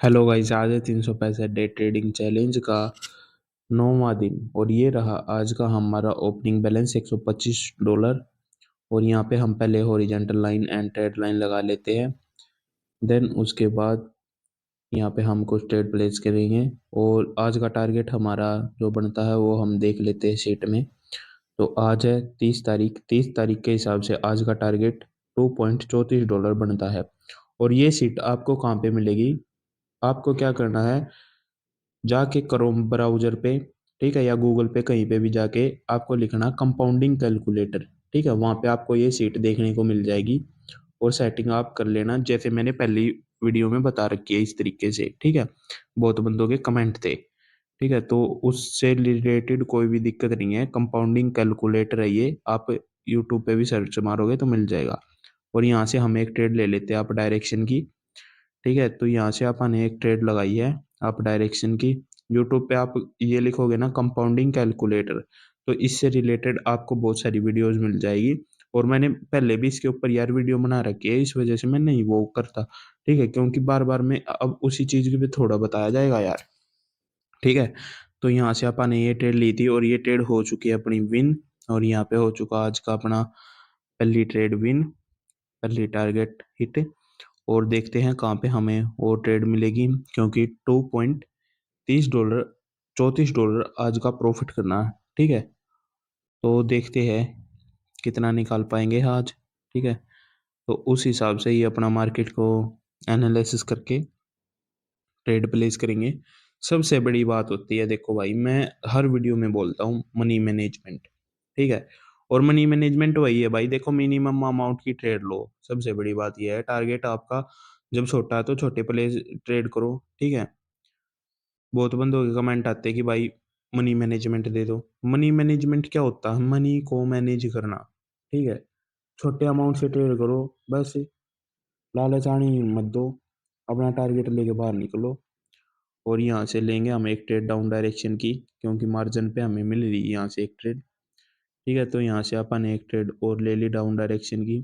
Hello guys, आज है 365 day trading challenge का 9वां दिन और ये रहा आज का हमारा ओपनिंग बैलेंस $125। और यहाँ पे हम पहले horizontal line and trade line लगा लेते हैं। देन उसके बाद यहाँ पे हम कुछ ट्रेड प्लेस करेंगे और आज का टारगेट हमारा जो बनता है वो हम देख लेते हैं शीट में। तो आज है 30 तारीख। 30 तारीख के हिसाब से आज का टारगेट $2.34 बनता है। और ये शीट आपको कहाँ पे मिलेगी? आपको क्या करना है, जाके क्रोम ब्राउजर पे, ठीक है, या गूगल पे कहीं पे भी जाके आपको लिखना कंपाउंडिंग कैलकुलेटर। ठीक है, वहाँ पे आपको ये सीट देखने को मिल जाएगी और सेटिंग आप कर लेना जैसे मैंने पहली वीडियो में बता रखी है इस तरीके से। ठीक है, बहुत बंदों के कमेंट थे। ठीक है, तो उससे रिलेटेड कोई भी दिक्कत नहीं है, कंपाउंडिंग कैलकुलेटर है ये। आप यूट्यूब पे भी सर्च मारोगे तो मिल जाएगा। और यहाँ से हम एक ट्रेड ले लेते हैं आप डायरेक्शन की। ठीक है, तो यहाँ से आपने एक ट्रेड लगाई है आप डायरेक्शन की। यूट्यूब पे आप ये लिखोगे ना कंपाउंडिंग कैलकुलेटर, तो इससे रिलेटेड आपको बहुत सारी वीडियोस मिल जाएगी। और मैंने पहले भी इसके ऊपर यार वीडियो बना रखी है, इस वजह से मैं नहीं वो करता। ठीक है, क्योंकि बार बार में अब उसी चीज के भी थोड़ा बताया जाएगा यार। ठीक है, तो यहाँ से आपने ये ट्रेड ली थी और ये ट्रेड हो चुकी है अपनी विन। और यहाँ पे हो चुका आज का अपना पहली ट्रेड विन, पहली टारगेट हिट। और देखते हैं कहाँ पे हमें और ट्रेड मिलेगी, क्योंकि $2.30 $34 आज का प्रॉफिट करना है। ठीक है, तो देखते हैं कितना निकाल पाएंगे आज। ठीक है, तो उस हिसाब से ही अपना मार्केट को एनालिसिस करके ट्रेड प्लेस करेंगे। सबसे बड़ी बात होती है, देखो भाई, मैं हर वीडियो में बोलता हूँ मनी मैनेजमेंट। ठीक है, और मनी मैनेजमेंट वही है भाई, देखो मिनिमम अमाउंट की ट्रेड लो। सबसे बड़ी बात यह है, टारगेट आपका जब छोटा है तो छोटे प्लेस ट्रेड करो। ठीक है, बहुत बंदों के कमेंट आते हैं कि भाई मनी मैनेजमेंट दे दो। मनी मैनेजमेंट क्या होता है? मनी को मैनेज करना। ठीक है, छोटे अमाउंट से ट्रेड करो बस, लालच आनी मत दो, अपना टारगेट लेके बाहर निकलो। और यहाँ से लेंगे हम एक ट्रेड डाउन डायरेक्शन की, क्योंकि मार्जिन पे हमें मिल रही है यहाँ से एक ट्रेड। ठीक है, तो यहाँ से अपन ने एक ट्रेड और ले ली डाउन डायरेक्शन की।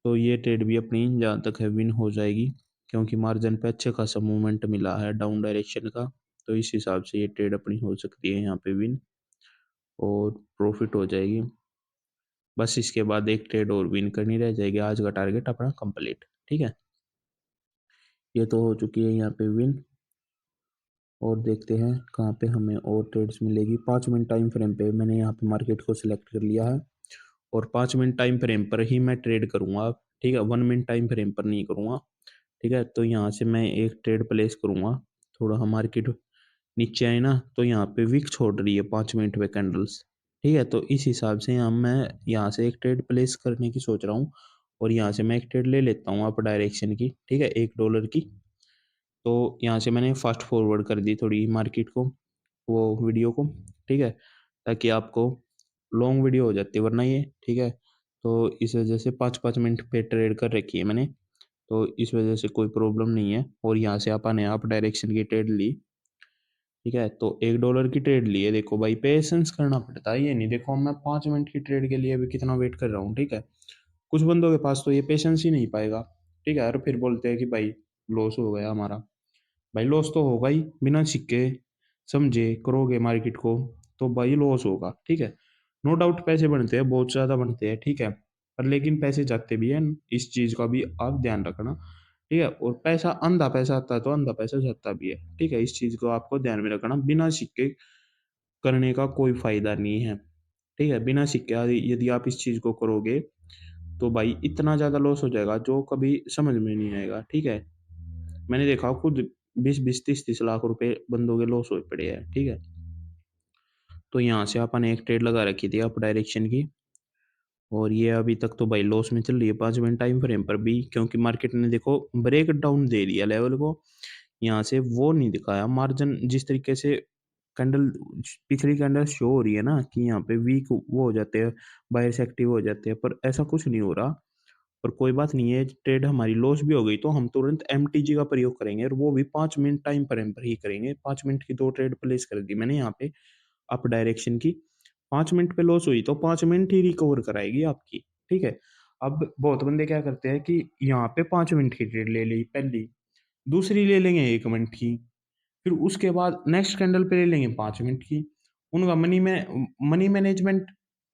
तो ये ट्रेड भी अपनी जहाँ तक है विन हो जाएगी, क्योंकि मार्जिन पे अच्छे खासा मूवमेंट मिला है डाउन डायरेक्शन का। तो इस हिसाब से ये ट्रेड अपनी हो सकती है यहाँ पे विन और प्रॉफिट हो जाएगी। बस इसके बाद एक ट्रेड और विन करनी रह जाएगी, आज का टारगेट अपना कंप्लीट। ठीक है, ये तो हो चुकी है यहाँ पे विन। और देखते हैं कहाँ पे हमें और ट्रेड्स मिलेगी। 5 मिनट टाइम फ्रेम पे मैंने यहाँ पे मार्केट को सिलेक्ट कर लिया है और 5 मिनट टाइम फ्रेम पर ही मैं ट्रेड करूंगा। ठीक है, 1 मिनट टाइम फ्रेम पर नहीं करूंगा। ठीक है, तो यहाँ से मैं एक ट्रेड प्लेस करूंगा। थोड़ा हम मार्केट नीचे आए ना, तो यहाँ पे विक छोड़ रही है 5 मिनट पे कैंडल्स। ठीक है, तो इस हिसाब से हम मैं यहाँ से एक ट्रेड प्लेस करने की सोच रहा हूँ। और यहाँ से मैं एक ट्रेड ले लेता हूँ अप डायरेक्शन की। ठीक है, $1 की। तो यहाँ से मैंने फास्ट फॉरवर्ड कर दी थोड़ी मार्केट को, वो वीडियो को। ठीक है, ताकि आपको लॉन्ग वीडियो हो जाती है वरना ये। ठीक है, तो इस वजह से 5-5 मिनट पे ट्रेड कर रखी है मैंने, तो इस वजह से कोई प्रॉब्लम नहीं है। और यहाँ से आपने आप डायरेक्शन की ट्रेड ली। ठीक है, तो $1 की ट्रेड ली है। देखो भाई, पेशेंस करना पड़ता है, ये नहीं देखो मैं 5 मिनट की ट्रेड के लिए भी कितना वेट कर रहा हूँ। ठीक है, कुछ बंदों के पास तो ये पेशेंस ही नहीं पाएगा। ठीक है, और फिर बोलते हैं कि भाई लॉस हो गया हमारा। भाई लॉस तो होगा ही, बिना सिक्के समझे करोगे मार्केट को तो भाई लॉस होगा। ठीक है, नो डाउट पैसे बनते हैं, बहुत ज़्यादा बनते हैं। ठीक है, पर लेकिन पैसे जाते भी हैं, इस चीज़ का भी आप ध्यान रखना। ठीक है, और पैसा अंधा पैसा आता है तो अंधा पैसा जाता भी है। ठीक है, इस चीज़ को आपको ध्यान में रखना, बिना सिक्के करने का कोई फायदा नहीं है। ठीक है, बिना सिक्के यदि आप इस चीज़ को करोगे तो भाई इतना ज़्यादा लॉस हो जाएगा जो कभी समझ में नहीं आएगा। ठीक है, मैंने देखा खुद 20-20 30-30 लाख रुपए बंदों के लॉस हुए पड़े हैं। ठीक है, तो यहाँ से अपन एक ट्रेड लगा रखी थी अप डायरेक्शन की और ये अभी तक तो भाई लॉस में चल रही है 5 मिनट टाइम फ्रेम पर भी, क्योंकि मार्केट ने देखो ब्रेक डाउन दे दिया लेवल को। यहाँ से वो नहीं दिखाया मार्जिन जिस तरीके से कैंडल, पिछली कैंडल शो हो रही है ना कि यहाँ पे वीक वो हो जाते हैं, बायर्स एक्टिव हो जाते हैं, पर ऐसा कुछ नहीं हो रहा। पर कोई बात नहीं है, ट्रेड हमारी लॉस भी हो गई तो हम तुरंत MTG का प्रयोग करेंगे और वो भी 5 मिनट टाइम फ्रेम पर ही करेंगे। 5 मिनट की दो ट्रेड प्लेस कर दी मैंने यहाँ पे अप डायरेक्शन की। 5 मिनट पे लॉस हुई तो 5 मिनट ही रिकवर कराएगी आपकी। ठीक है, अब बहुत बंदे क्या करते हैं कि यहाँ पे 5 मिनट की ट्रेड ले ली पहली, दूसरी ले लेंगे 1 मिनट की, फिर उसके बाद नेक्स्ट कैंडल पे ले लेंगे 5 मिनट की। उनका मनी मैनेजमेंट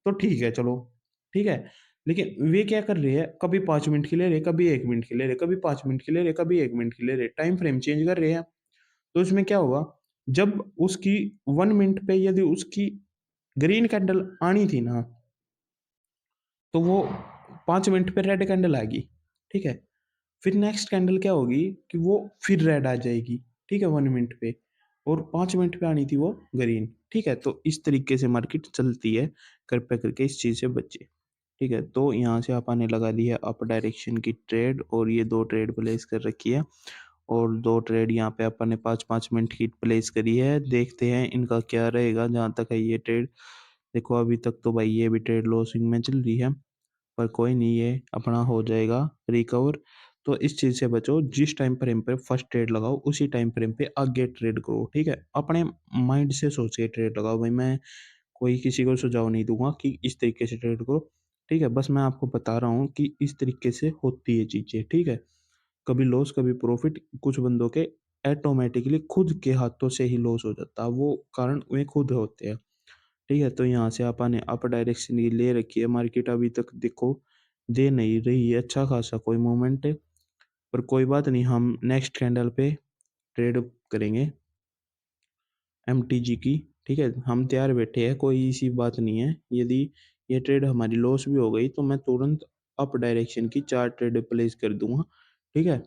तो ठीक है, चलो ठीक है। लेकिन वे क्या कर रहे हैं, कभी 5 मिनट की ले रहे, कभी 1 मिनट की ले रहे, कभी 5 मिनट की ले रहे, कभी 1 मिनट की ले रहे, टाइम फ्रेम चेंज कर रहे हैं। तो इसमें क्या होगा, जब उसकी 1 मिनट पे यदि उसकी ग्रीन कैंडल आनी थी ना, तो वो 5 मिनट पे रेड कैंडल आएगी, ठीक है। फिर नेक्स्ट कैंडल क्या होगी कि वो फिर रेड आ जाएगी, ठीक है, 1 मिनट पे। और 5 मिनट पे आनी थी वो ग्रीन, ठीक है। तो इस तरीके से मार्केट चलती है, कृपया करके इस चीज़ से बचे, ठीक है। तो यहाँ से आपने लगा दी है अप डायरेक्शन की ट्रेड, और ये 2 ट्रेड प्लेस कर रखी है, और 2 ट्रेड यहाँ पे अपन ने 5-5 मिनट की प्लेस करी है। देखते हैं इनका क्या रहेगा, जहाँ तक है ये ट्रेड। देखो अभी तक तो भाई ये भी ट्रेड लॉसिंग में चल रही है, पर कोई नहीं, ये अपना हो जाएगा रिकवर। तो इस चीज़ से बचो, जिस टाइम फ्रेम पे फर्स्ट ट्रेड लगाओ उसी टाइम फ्रेम पे आगे ट्रेड करो, ठीक है। अपने माइंड से सोच के ट्रेड लगाओ भाई, मैं कोई किसी को सुझाव नहीं दूंगा कि इस तरीके से ट्रेड करो, ठीक है। बस मैं आपको बता रहा हूँ कि इस तरीके से होती है चीज़ें, ठीक है। कभी लॉस कभी प्रॉफिट, कुछ बंदों के ऑटोमेटिकली खुद के हाथों से ही लॉस हो जाता है, वो कारण वे खुद होते हैं, ठीक है। तो यहाँ से आपने अप डायरेक्शन की ले रखी है, मार्केट अभी तक देखो दे नहीं रही है अच्छा खासा कोई मोमेंट है, पर कोई बात नहीं, हम नेक्स्ट कैंडल पे ट्रेड करेंगे एमटीजी की, ठीक है। हम तैयार बैठे हैं, कोई ऐसी बात नहीं है। यदि ये ट्रेड हमारी लॉस भी हो गई तो मैं तुरंत अप डायरेक्शन की 4 ट्रेड प्लेस कर दूंगा, ठीक है।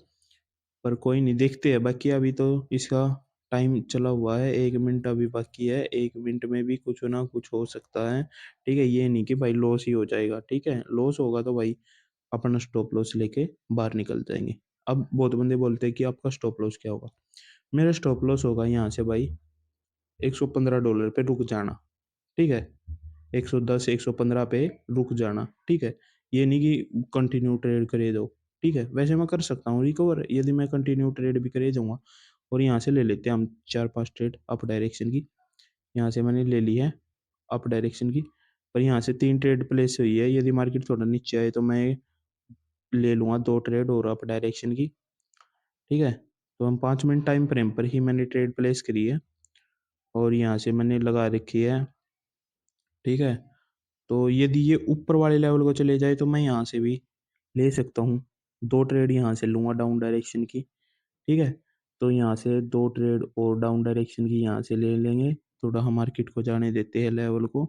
पर कोई नहीं, देखते हैं, बाकी अभी तो इसका टाइम चला हुआ है, 1 मिनट अभी बाकी है, 1 मिनट में भी कुछ ना कुछ हो सकता है, ठीक है। ये नहीं कि भाई लॉस ही हो जाएगा, ठीक है। लॉस होगा तो भाई अपना स्टॉप लॉस लेके बाहर निकल जाएंगे। अब बहुत बंदे बोलते हैं कि आपका स्टॉप लॉस क्या होगा। मेरा स्टॉप लॉस होगा यहाँ से भाई $115 पे रुक जाना, ठीक है। 110 115 पे रुक जाना, ठीक है। ये नहीं कि कंटिन्यू ट्रेड करे दो, ठीक है। वैसे मैं कर सकता हूँ रिकवर, यदि मैं कंटिन्यू ट्रेड भी करे जाऊँगा। और यहाँ से ले लेते हैं हम 4-5 ट्रेड अप डायरेक्शन की। यहाँ से मैंने ले ली है अप डायरेक्शन की, पर यहाँ से 3 ट्रेड प्लेस हुई है। यदि मार्केट थोड़ा नीचे आए तो मैं ले लूँगा 2 ट्रेड और अप डायरेक्शन की, ठीक है। तो हम 5 मिनट टाइम फ्रेम पर ही मैंने ट्रेड प्लेस करी है, और यहाँ से मैंने लगा रखी है, ठीक है। तो यदि ये ऊपर वाले लेवल को चले जाए तो मैं यहाँ से भी ले सकता हूँ, 2 ट्रेड यहाँ से लूँगा डाउन डायरेक्शन की, ठीक है। तो यहाँ से 2 ट्रेड और डाउन डायरेक्शन की यहाँ से ले लेंगे, थोड़ा हम मार्केट को जाने देते हैं लेवल को,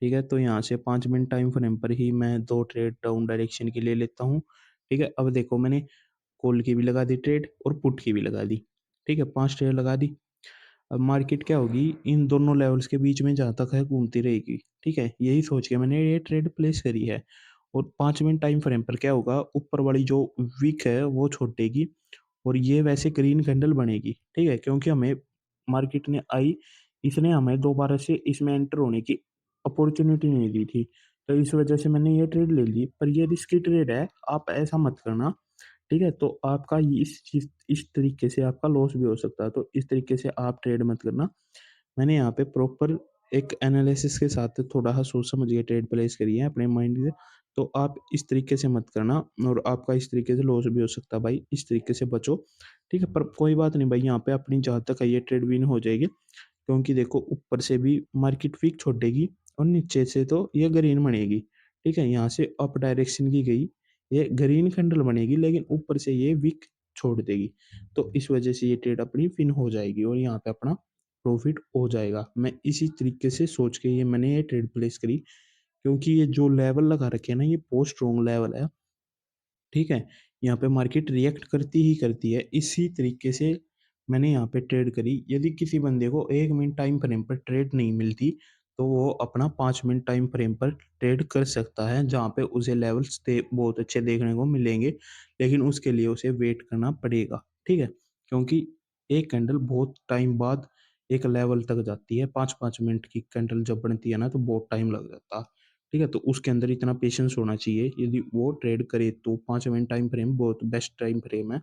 ठीक है। तो यहाँ से 5 मिनट टाइम फ्रेम पर ही मैं 2 ट्रेड डाउन डायरेक्शन की ले लेता हूँ, ठीक है। अब देखो मैंने कॉल की भी लगा दी ट्रेड और पुट की भी लगा दी, ठीक है, 5 ट्रेड लगा दी। अब मार्केट क्या होगी, इन दोनों लेवल्स के बीच में जहाँ तक है घूमती रहेगी, ठीक है। यही सोच के मैंने ये ट्रेड प्लेस करी है। और 5 मिनट टाइम फ्रेम पर क्या होगा, ऊपर वाली जो विक है वो छोड़ेगी, और ये वैसे ग्रीन कैंडल बनेगी, ठीक है। क्योंकि हमें मार्केट ने आई, इसने हमें दोबारा से इसमें एंटर होने की अपॉर्चुनिटी नहीं दी थी, तो इस वजह से मैंने ये ट्रेड ले ली। पर ये रिस्की ट्रेड है, आप ऐसा मत करना, ठीक है। तो आपका इस चीज इस तरीके से आपका लॉस भी हो सकता है, तो इस तरीके से आप ट्रेड मत करना। मैंने यहाँ पे प्रॉपर एक एनालिसिस के साथ थोड़ा सा सोच समझ के ट्रेड प्लेस करी है अपने माइंड से। तो आप इस तरीके से मत करना, और आपका इस तरीके से लॉस भी हो सकता है भाई, इस तरीके से बचो, ठीक है। पर कोई बात नहीं भाई, यहाँ पे अपनी जहाँ तक है ये ट्रेड विन हो जाएगी, क्योंकि देखो ऊपर से भी मार्केट वीक छोड़ेगी और नीचे से तो ये ग्रीन बनेगी, ठीक है। यहाँ से अप डायरेक्शन की गई, ये ग्रीन कैंडल बनेगी, लेकिन ऊपर से ये वीक छोड़ देगी, तो इस वजह से ये ट्रेड अपनी विन हो जाएगी और यहाँ पे अपना प्रॉफिट हो जाएगा। मैं इसी तरीके से सोच के ये मैंने ये ट्रेड प्लेस करी, क्योंकि ये जो लेवल लगा रखे हैं ना, ये बहुत स्ट्रॉन्ग लेवल है, ठीक है। यहाँ पे मार्केट रिएक्ट करती ही करती है, इसी तरीके से मैंने यहाँ पे ट्रेड करी। यदि किसी बंदे को 1 मिनट टाइम फ्रेम पर ट्रेड नहीं मिलती, तो वो अपना 5 मिनट टाइम फ्रेम पर ट्रेड कर सकता है, जहाँ पे उसे लेवल्स बहुत अच्छे देखने को मिलेंगे, लेकिन उसके लिए उसे वेट करना पड़ेगा, ठीक है। क्योंकि एक कैंडल बहुत टाइम बाद एक लेवल तक जाती है, 5-5 मिनट की कैंडल जब बनती है ना, तो बहुत टाइम लग जाता है, ठीक है। तो उसके अंदर इतना पेशेंस होना चाहिए, यदि वो ट्रेड करे तो 5 मिनट टाइम फ्रेम बहुत बेस्ट टाइम फ्रेम है,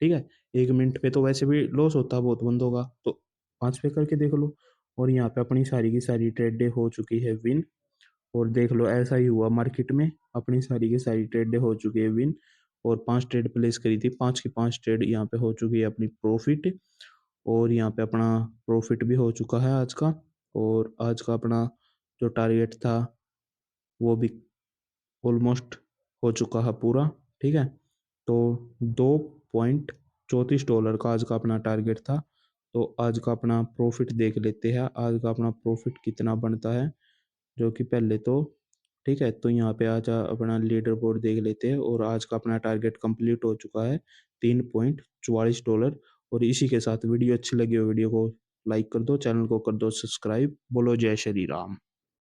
ठीक है। 1 मिनट पे तो वैसे भी लॉस होता है बहुत बंदों का, तो 5 पे करके देख लो। और यहाँ पे अपनी सारी की सारी ट्रेड डे हो चुकी है विन, और देख लो ऐसा ही हुआ मार्केट में, अपनी सारी की सारी ट्रेड डे हो चुकी है विन। और 5 ट्रेड प्लेस करी थी, 5 की 5 ट्रेड यहाँ पे हो चुकी है अपनी प्रॉफिट। और यहाँ पे अपना प्रॉफिट भी हो चुका है आज का। और आज का अपना जो टारगेट था वो भी ऑलमोस्ट हो चुका है पूरा। ठीक है, तो $2.34 का आज का अपना टारगेट था। तो आज का अपना प्रॉफिट देख लेते हैं, आज का अपना प्रॉफिट कितना बनता है, जो कि पहले तो ठीक है। तो यहाँ पे आज अपना लीडर बोर्ड देख लेते हैं और आज का अपना टारगेट कंप्लीट हो चुका है $3.44। और इसी के साथ वीडियो अच्छी लगी हो वीडियो को लाइक कर दो, चैनल को कर दो सब्सक्राइब। बोलो जय श्री राम।